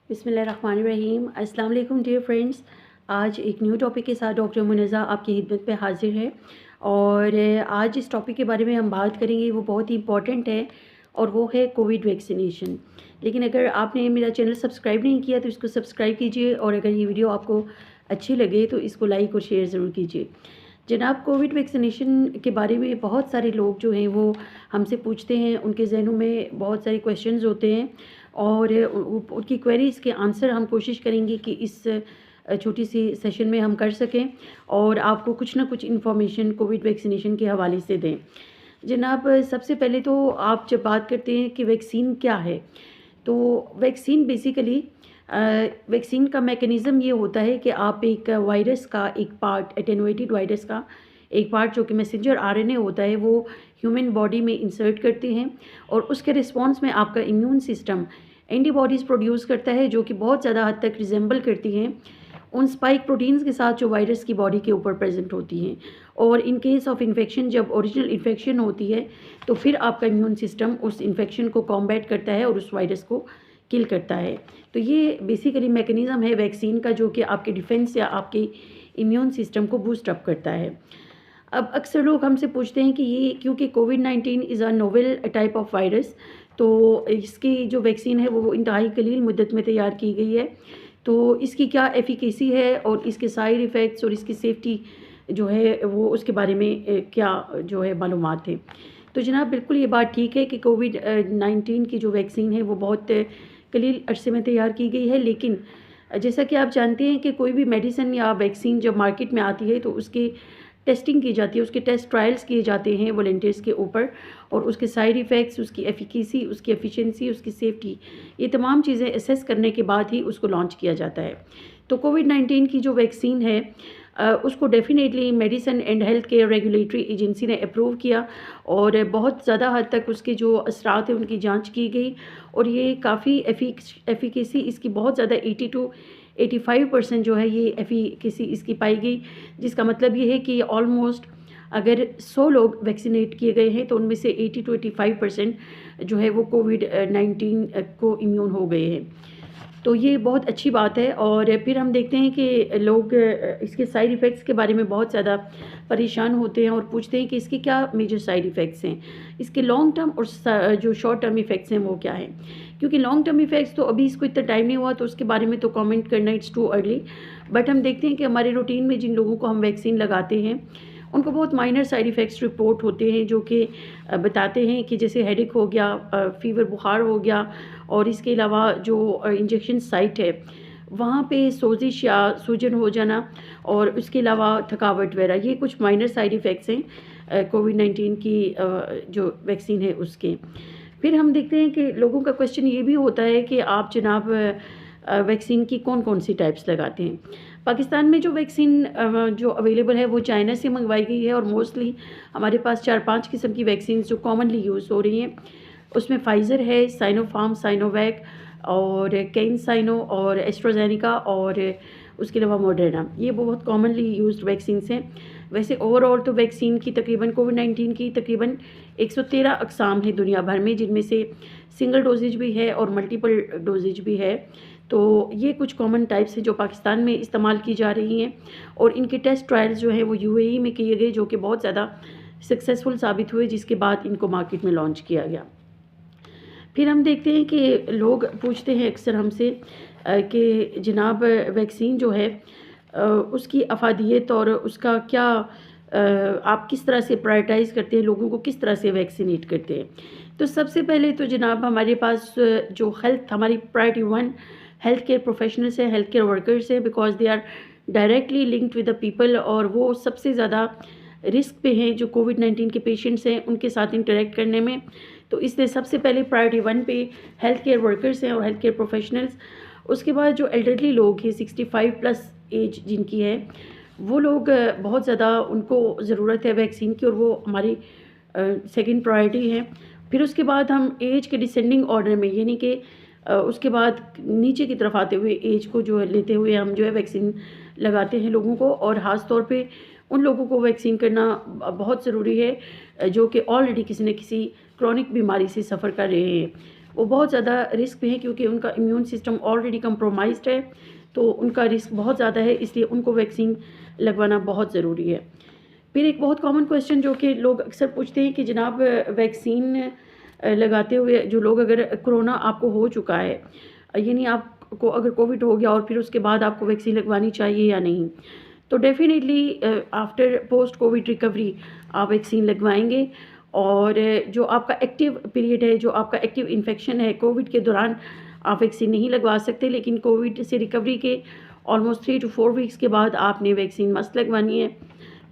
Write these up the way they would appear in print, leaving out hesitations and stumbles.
بسم اللہ الرحمن الرحیم۔ السلام علیکم ڈیئر فرینڈس۔ آج ایک نیو ٹاپک کے ساتھ ڈاکٹر منزہ آپ کی خدمت پہ حاضر ہے، اور آج اس ٹاپک کے بارے میں ہم بات کریں گے، وہ بہت ہی امپورٹنٹ ہے اور وہ ہے کووڈ ویکسینیشن۔ لیکن اگر آپ نے میرا چینل سبسکرائب نہیں کیا تو اس کو سبسکرائب کیجیے، اور اگر یہ ویڈیو آپ کو اچھی لگے تو اس کو لائک اور شیئر ضرور کیجیے۔ جناب، کووڈ ویکسینیشن کے بارے میں بہت سارے لوگ جو ہیں وہ ہم سے پوچھتے ہیں، ان کے ذہنوں میں بہت سارے کویشچنز ہوتے ہیں، اور ان کی کویریز کے آنسر ہم کوشش کریں گے کہ اس چھوٹی سی سیشن میں ہم کر سکیں اور آپ کو کچھ نہ کچھ انفارمیشن کووڈ ویکسینیشن کے حوالے سے دیں۔ جناب، سب سے پہلے تو آپ جب بات کرتے ہیں کہ ویکسین کیا ہے، تو ویکسین بیسیکلی ویکسین کا میکینزم یہ ہوتا ہے کہ آپ ایک وائرس کا ایک پارٹ، ایٹینویٹڈ وائرس کا ایک پارٹ جو کہ میسنجر RNA ہوتا ہے، وہ ہیومن باڈی میں انسرٹ کرتے ہیں، اور اس کے رسپانس میں آپ کا امیون سسٹم اینٹی باڈیز پروڈیوس کرتا ہے، جو کہ بہت زیادہ حد تک ریزمبل کرتی ہیں ان اسپائک پروٹینز کے ساتھ جو وائرس کی باڈی کے اوپر پریزنٹ ہوتی ہیں۔ اور ان کیس آف انفیکشن، جب اوریجنل انفیکشن ہوتی ہے تو پھر آپ کا امیون سسٹم اس انفیکشن کو کامبیٹ کرتا ہے اور اس وائرس کو کل کرتا ہے۔ تو یہ بیسیکلی میکینزم ہے ویکسین کا، جو کہ آپ کے ڈیفینس یا آپ کے امیون سسٹم کو بوسٹ اپ کرتا ہے۔ اب اکثر لوگ ہم سے پوچھتے ہیں کہ یہ کیونکہ COVID-19 is a novel type of wires, تو اس کی جو ویکسین ہے وہ انتہائی قلیل مدت میں تیار کی گئی ہے، تو اس کی کیا ایفیکیسی ہے اور اس کے سائیڈ ایفیکٹس اور اس کی سیفٹی جو ہے وہ اس کے بارے میں کیا جو ہے معلومات ہیں۔ تو جناب، بالکل یہ بات ٹھیک ہے کہ کووڈ-19 کی جو ویکسین ہے وہ بہت قلیل عرصے میں تیار کی گئی ہے، لیکن جیسا کہ آپ جانتے ہیں کہ کوئی بھی میڈیسن یا ویکسین جب مارکیٹ میں آتی ہے تو اس کی ٹیسٹنگ کی جاتی ہے، اس کے ٹیسٹ ٹرائلز کیے جاتے ہیں والنٹیئرس کے اوپر، اور اس کے سائیڈ ایفیکٹس، اس کی ایفیکیسی، اس کی ایفیشنسی، اس کی سیفٹی، یہ تمام چیزیں اسیس کرنے کے بعد ہی اس کو لانچ کیا جاتا ہے۔ تو کووڈ-19 کی جو ویکسین ہے اس کو definitely medicine and health care regulatory agency نے اپروو کیا، اور بہت زیادہ حد تک اس کے جو اثرات ہیں ان کی جانچ کی گئی، اور یہ کافی ایفیکیسی اس کی بہت زیادہ 80 to 85% جو ہے یہ ایفیکیسی اس کی پائی گئی، جس کا مطلب یہ ہے کہ آلموسٹ اگر 100 لوگ ویکسینیٹ کیے گئے ہیں تو ان میں سے 80 to 85% جو ہے وہ کووڈ-19 کو امیون ہو گئے ہیں۔ تو یہ بہت اچھی بات ہے۔ اور پھر ہم دیکھتے ہیں کہ لوگ اس کے سائیڈ ایفیکٹس کے بارے میں بہت زیادہ پریشان ہوتے ہیں اور پوچھتے ہیں کہ اس کے کیا میجر سائیڈ ایفیکٹس ہیں، اس کے لانگ ٹرم اور جو شارٹ ٹرم ایفیکٹس ہیں وہ کیا ہیں۔ کیونکہ لانگ ٹرم ایفیکٹس تو ابھی اس کو اتنا ٹائم نہیں ہوا تو اس کے بارے میں تو کامنٹ کرنا اٹس ٹو ارلی، بٹ ہم دیکھتے ہیں کہ ہمارے روٹین میں جن لوگوں کو ہم ویکسین لگاتے ہیں ان کو بہت مائنر سائیڈ ایفیکٹس رپورٹ ہوتے ہیں، جو کہ بتاتے ہیں کہ جیسے ہیڈ ایک ہو گیا، فیور بخار ہو گیا، اور اس کے علاوہ جو انجیکشن سائٹ ہے وہاں پہ سوزش یا سوجن ہو جانا، اور اس کے علاوہ تھکاوٹ وغیرہ، یہ کچھ مائنر سائیڈ ایفیکٹس ہیں کووڈ-19 کی جو ویکسین ہے اس کے۔ پھر ہم دیکھتے ہیں کہ لوگوں کا کویشچن یہ بھی ہوتا ہے کہ آپ جناب ویکسین کی کون کون سی ٹائپس لگاتے ہیں۔ پاکستان میں جو ویکسین جو اویلیبل ہے وہ چائنا سے منگوائی گئی ہے، اور موسٹلی ہمارے پاس 4-5 قسم کی ویکسینز جو کامنلی یوز ہو رہی ہیں، اس میں فائزر ہے، سائنو فارم، سائنو ویک، اور کین سائنو، اور ایسٹرازینیکا، اور اس کے علاوہ موڈرنا، یہ بہت کامنلی یوزڈ ویکسینس ہیں۔ ویسے اوور آل تو ویکسین کی تقریباً کووڈ-19 کی تقریباً 113 اقسام ہیں دنیا بھر میں، جن میں سے سنگل ڈوزیج بھی ہے اور ملٹیپل ڈوزیج بھی ہے۔ تو یہ کچھ کامن ٹائپس ہیں جو پاکستان میں استعمال کی جا رہی ہیں، اور ان کے ٹیسٹ ٹرائلز جو ہیں وہ UAE میں کیے گئے، جو کہ بہت زیادہ سکسیزفل ثابت ہوئے، جس کے بعد ان کو مارکیٹ میں لانچ کیا گیا۔ پھر ہم دیکھتے ہیں کہ لوگ پوچھتے ہیں اکثر ہم سے کہ جناب ویکسین جو ہے اس کی افادیت اور اس کا کیا، آپ کس طرح سے پرائرٹائز کرتے ہیں، لوگوں کو کس طرح سے ویکسینیٹ کرتے ہیں۔ تو سب سے پہلے تو جناب ہمارے پاس جو ہماری پرائرٹی 1 ہیلتھ کیئر پروفیشنلس ہیں، ہیلتھ کیئر ورکرس ہیں، because they are directly linked with the people, اور وہ سب سے زیادہ رسک پہ ہیں جو کووڈ-19 کے پیشنٹس ہیں ان کے ساتھ انٹریکٹ کرنے میں۔ تو اس لیے سب سے پہلے پرائرٹی 1 پہ ہیلتھ کیئر ورکرس ہیں اور ہیلتھ کیئر پروفیشنلز۔ اس کے بعد جو ایلڈرلی لوگ ہیں 65+ ایج جن کی ہے، وہ لوگ بہت زیادہ ان کو ضرورت ہے ویکسین کی، اور وہ ہماری سیکنڈ پرائرٹی ہے۔ پھر اس کے بعد ہم ایج کے ڈسینڈنگ آرڈر میں، یعنی کہ اس کے بعد نیچے کی طرف آتے ہوئے ایج کو جو ہے لیتے ہوئے ہم جو ہے ویکسین لگاتے ہیں لوگوں کو، اور خاص طور پہ ان لوگوں کو ویکسین کرنا بہت ضروری ہے جو کہ آلریڈی کسی نہ کسی کرونک بیماری سے سفر کر رہے ہیں۔ وہ بہت زیادہ رسک میں ہے کیونکہ ان کا امیون سسٹم آلریڈی کمپرومائزڈ ہے، تو ان کا رسک بہت زیادہ ہے، اس لیے ان کو ویکسین لگوانا بہت ضروری ہے۔ پھر ایک بہت کامن کویشچن جو کہ لوگ اکثر پوچھتے ہیں کہ جناب ویکسین لگاتے ہوئے جو لوگ اگر کرونا آپ کو ہو چکا ہے، یعنی آپ کو اگر کووڈ ہو گیا اور پھر اس کے بعد آپ کو ویکسین لگوانی چاہیے یا نہیں، تو definitely after post Covid recovery آپ ویکسین لگوائیں گے، اور جو آپ کا ایکٹیو پیریڈ ہے، جو آپ کا ایکٹیو انفیکشن ہے، کووڈ کے دوران آپ ویکسین نہیں لگوا سکتے، لیکن کووڈ سے ریکوری کے آلموسٹ 3 to 4 ویکس کے بعد آپ نے ویکسین مست لگوانی ہے،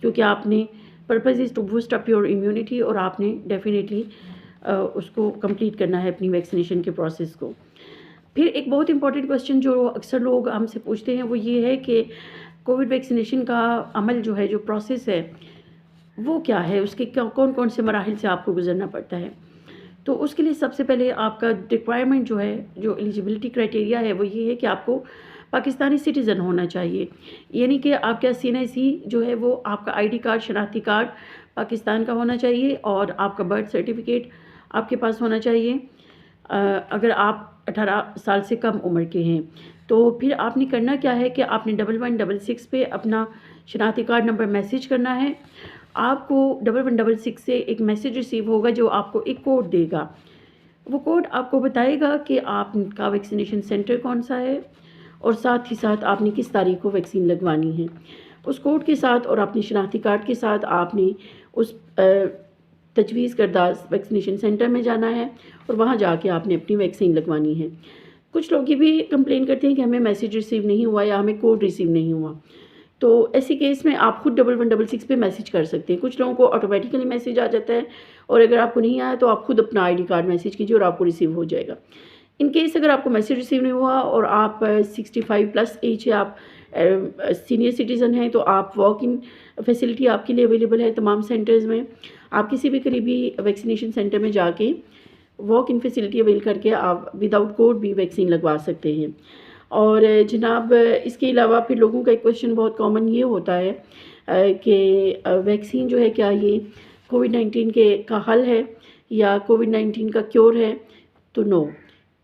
کیونکہ آپ نے purpose is to boost up your immunity, اور آپ نے ڈیفینیٹلی اس کو کمپلیٹ کرنا ہے اپنی ویکسینیشن کے پروسیس کو۔ پھر ایک بہت امپورٹنٹ کویشچن جو اکثر لوگ ہم سے پوچھتے ہیں وہ یہ ہے کہ کووڈ ویکسینیشن کا عمل جو ہے، جو پروسیس ہے وہ کیا ہے، اس کے کون کون سے مراحل سے آپ کو گزرنا پڑتا ہے۔ تو اس کے لیے سب سے پہلے آپ کا ریکوائرمنٹ جو ہے، جو ایلیجیبلٹی کرائٹیریا ہے، وہ یہ ہے کہ آپ کو پاکستانی سٹیزن ہونا چاہیے، یعنی کہ آپ کا CNIC جو ہے وہ آپ کا ID کارڈ، شناختی کارڈ پاکستان کا ہونا چاہیے، اور آپ کا برتھ سرٹیفکیٹ آپ کے پاس ہونا چاہیے۔ اگر آپ 18 سال سے کم عمر کے ہیں تو پھر آپ نے کرنا کیا ہے کہ آپ نے 1166 پہ اپنا شناختی کارڈ نمبر میسیج کرنا ہے۔ آپ کو 1166 سے ایک میسیج ریسیو ہوگا جو آپ کو ایک کوڈ دے گا، وہ کوڈ آپ کو بتائے گا کہ آپ کا ویکسینیشن سینٹر کون سا ہے، اور ساتھ ہی ساتھ آپ نے کس تاریخ کو ویکسین لگوانی ہے۔ اس کوڈ کے ساتھ اور اپنی شناختی کارڈ کے ساتھ آپ نے اس تجویز کردہ ویکسینیشن سینٹر میں جانا ہے، اور وہاں جا کے آپ نے اپنی ویکسین لگوانی ہے۔ کچھ لوگ یہ بھی کمپلین کرتے ہیں کہ ہمیں میسیج ریسیو نہیں ہوا یا ہمیں کوڈ ریسیو نہیں ہوا، تو ایسی کیس میں آپ خود 1166 پہ میسیج کر سکتے ہیں۔ کچھ لوگوں کو آٹومیٹیکلی میسیج آ جاتا ہے، اور اگر آپ کو نہیں آیا تو آپ خود اپنا ID کارڈ میسیج کیجیے اور آپ کو ریسیو ہو جائے گا۔ ان کیس اگر آپ کو میسیج ریسیو نہیں ہوا اور آپ 65+ ایج ہے، آپ سینئر سٹیزن ہیں، تو آپ واک ان فیسلٹی آپ کے لیے اویلیبل ہے تمام سینٹرز میں۔ آپ کسی بھی قریبی ویکسینیشن سینٹر میں جا کے واک ان فیسلٹی اویل کر کے آپ وداؤٹ کوڈ بھی ویکسین لگوا سکتے ہیں۔ اور جناب اس کے علاوہ پھر لوگوں کا ایک کویشچن بہت کامن یہ ہوتا ہے کہ ویکسین جو ہے کیا یہ کووڈ-19 کا حل ہے یا کووڈ-19 کا کیور ہے؟ تو نو،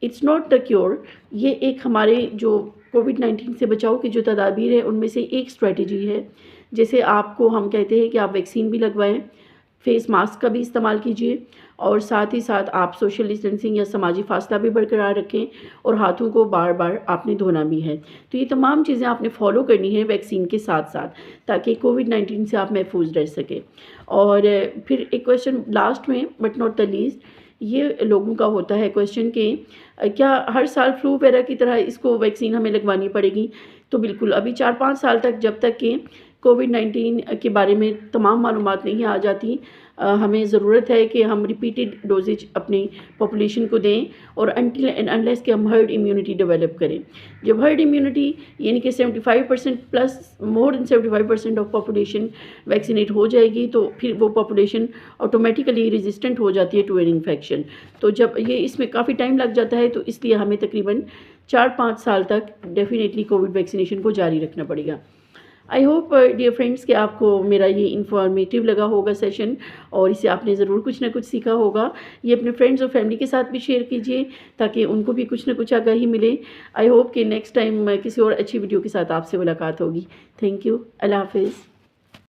اٹس ناٹ دا کیور۔ یہ ایک ہمارے جو کووڈ-19 سے بچاؤ کی جو تدابیر ہے ان میں سے ایک اسٹریٹجی ہے۔ جیسے آپ کو ہم کہتے ہیں کہ آپ ویکسین بھی لگوائیں، فیس ماسک کا بھی استعمال کیجیے، اور ساتھ ہی ساتھ آپ سوشل ڈسٹینسنگ یا سماجی فاصلہ بھی برقرار رکھیں، اور ہاتھوں کو بار بار آپ نے دھونا بھی ہے۔ تو یہ تمام چیزیں آپ نے فالو کرنی ہے ویکسین کے ساتھ ساتھ، تاکہ کووڈ-19 سے آپ محفوظ رہ سکیں۔ اور پھر ایک کویشچن لاسٹ میں بٹ ناٹ دا لیسٹ، یہ لوگوں کا ہوتا ہے کویشچن کہ کیا ہر سال فلو وغیرہ کی طرح اس کو ویکسین ہمیں لگوانی پڑے گی؟ تو بالکل، ابھی 4-5 سال تک جب تک کہ کووڈ-19 کے بارے میں تمام معلومات نہیں آ جاتی، ہمیں ضرورت ہے کہ ہم ریپیٹڈ ڈوزیج اپنی پاپولیشن کو دیں، اور انٹل اینڈ انلیس کہ ہم ہرڈ امیونٹی ڈیولپ کریں۔ جب ہرڈ امیونٹی یعنی کہ 75% plus more than 75% of population vaccinate ہو جائے گی، تو پھر وہ پاپولیشن آٹومیٹیکلی ریزسٹنٹ ہو جاتی ہے ٹو این انفیکشن۔ تو جب یہ اس میں کافی ٹائم لگ جاتا ہے، تو اس لیے ہمیں تقریباً 4-5 سال تک ڈیفینیٹلی کووڈ ویکسینیشن کو جاری رکھنا پڑے گا۔ آئی ہوپ ڈیئر فرینڈس کہ آپ کو میرا یہ انفارمیٹیو لگا ہوگا سیشن، اور اسے آپ نے ضرور کچھ نہ کچھ سیکھا ہوگا۔ یہ اپنے فرینڈز اور فیملی کے ساتھ بھی شیئر کیجیے تاکہ ان کو بھی کچھ نہ کچھ آگاہی ملے۔ آئی ہوپ کہ نیکسٹ ٹائم کسی اور اچھی ویڈیو کے ساتھ آپ سے ملاقات ہوگی۔ تھینک یو، اللہ حافظ۔